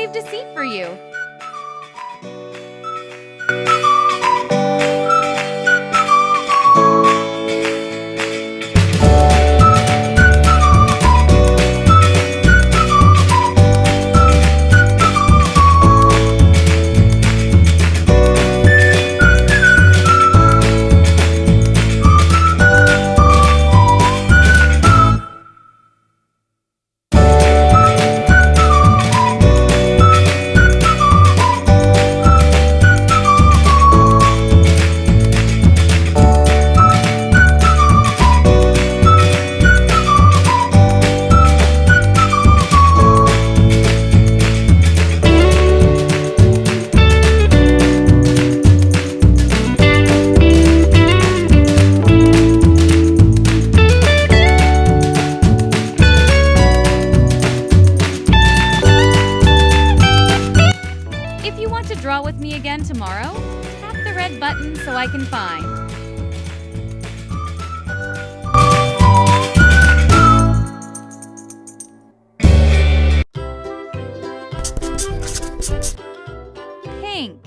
saved a seat for you. If you want to draw with me again tomorrow, tap the red button so I can find. Pink.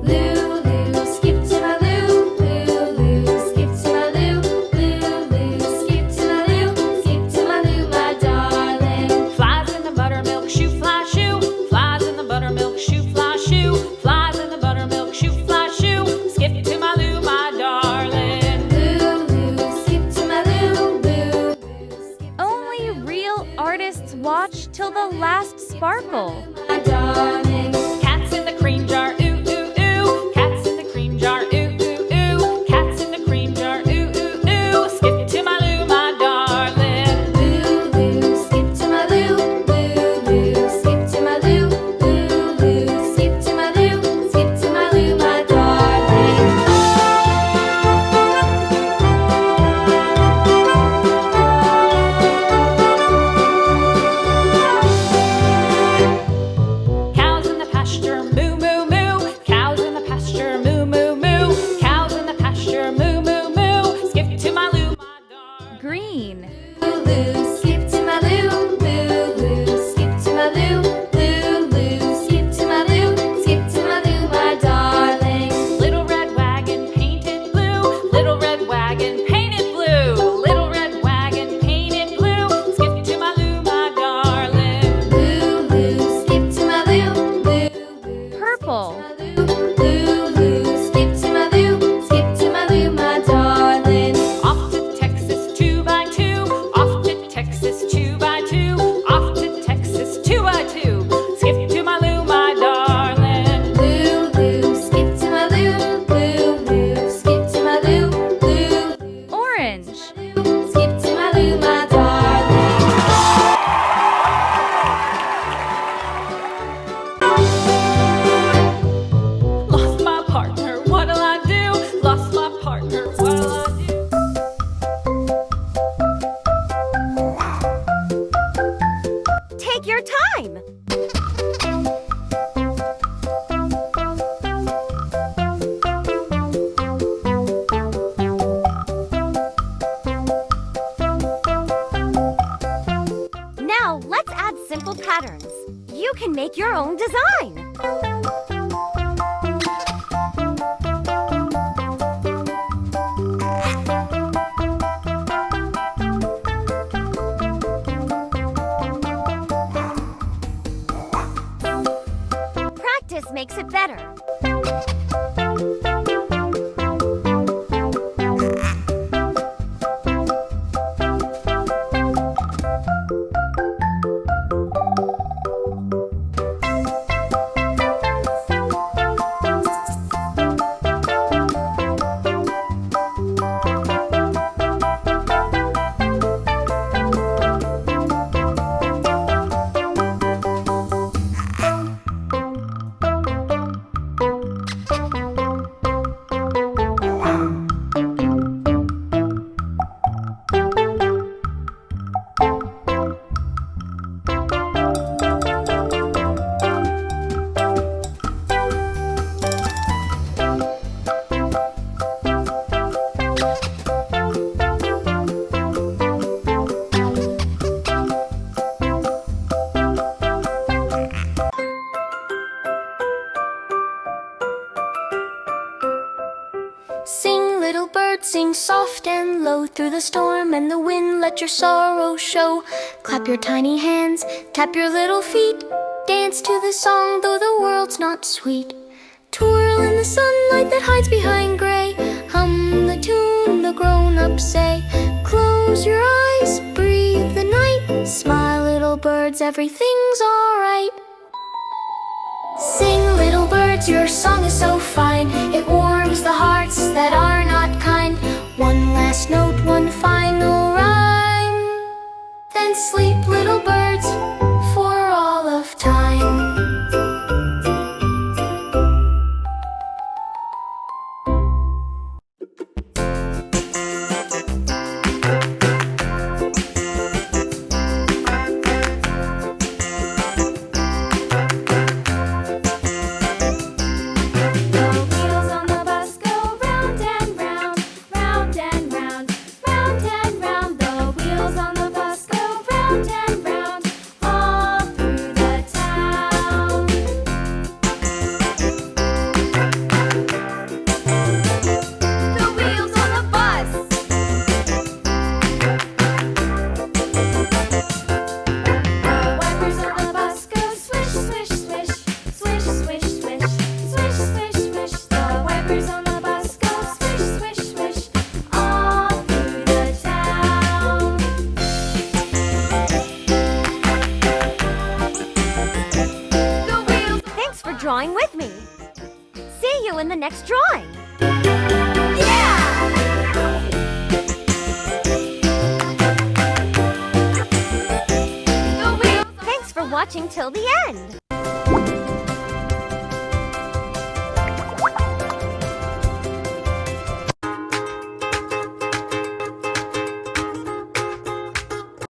Lulu, skip to my Lou. Lulu, skip to my Lou. Lulu, skip to my Lou. Skip to my Lou, my darling. Flies in the buttermilk shoe, fly shoe. Flies in the buttermilk shoe, fly shoe. Flies in the buttermilk shoe, fly shoe. Skip to my Lou, my darling. Lulu, skip to my Lou. Lulu, skip to Only real artists watch till the last sparkle. my darling. Cats in the cream jar, ooh, ooh, ooh. Cats in the cream jar, ooh, ooh, ooh. Cats in the cream jar, ooh, ooh, ooh. Skip to my Lou, my darling. Lulu, skip to my Lou. Lulu, skip to my Lou. Lulu, skip to my Lou. Skip to my Lou, my darling. Cows in the pasture, moo, moo, moo. Cows in the pasture, moo, moo, moo. Cows in the pasture, moo, moo, moo. Skip to my Lou, my darling. Green. Lulu, skip to my Lou. Lulu, skip to my Lou. Lulu, skip to my Lou. Skip to my Lou, my darling. Little red wagon painted blue. Little red wagon painted blue. Little red wagon painted blue. Skip to my Lou, my darling. Lulu, skip to my Lou. Lulu, Purple. Lulu, skip to my Lou. Skip to my Lou, my darling. Off to Texas 2x2. Off to Texas 2x2. Off to Texas 2x2. Skip to my Lou, my darling. Lulu, skip to my Lou. Lulu, skip to my Lou. Lulu, Orange. skip to my Lou, my darling. Lost my partner, what'll I do? Lost my partner, what'll I do? Take your time. Now let's add simple patterns. You can make your own design. Practice makes it better. birds sing soft and low. Through the storm and the wind, let your sorrow show. Clap your tiny hands, tap your little feet. Dance to the song, though the world's not sweet. Twirl in the sunlight that hides behind gray. Hum the tune the grown-ups say. Close your eyes, breathe the night. Smile, little birds, everything's alright. Sing, little birds, your song is so fine. It warms the hearts that are not kind. One last note, one final rhyme. Then sleep, little birds, for all of time. Drawing with me. See you in the next drawing. Thanks for watching till the end.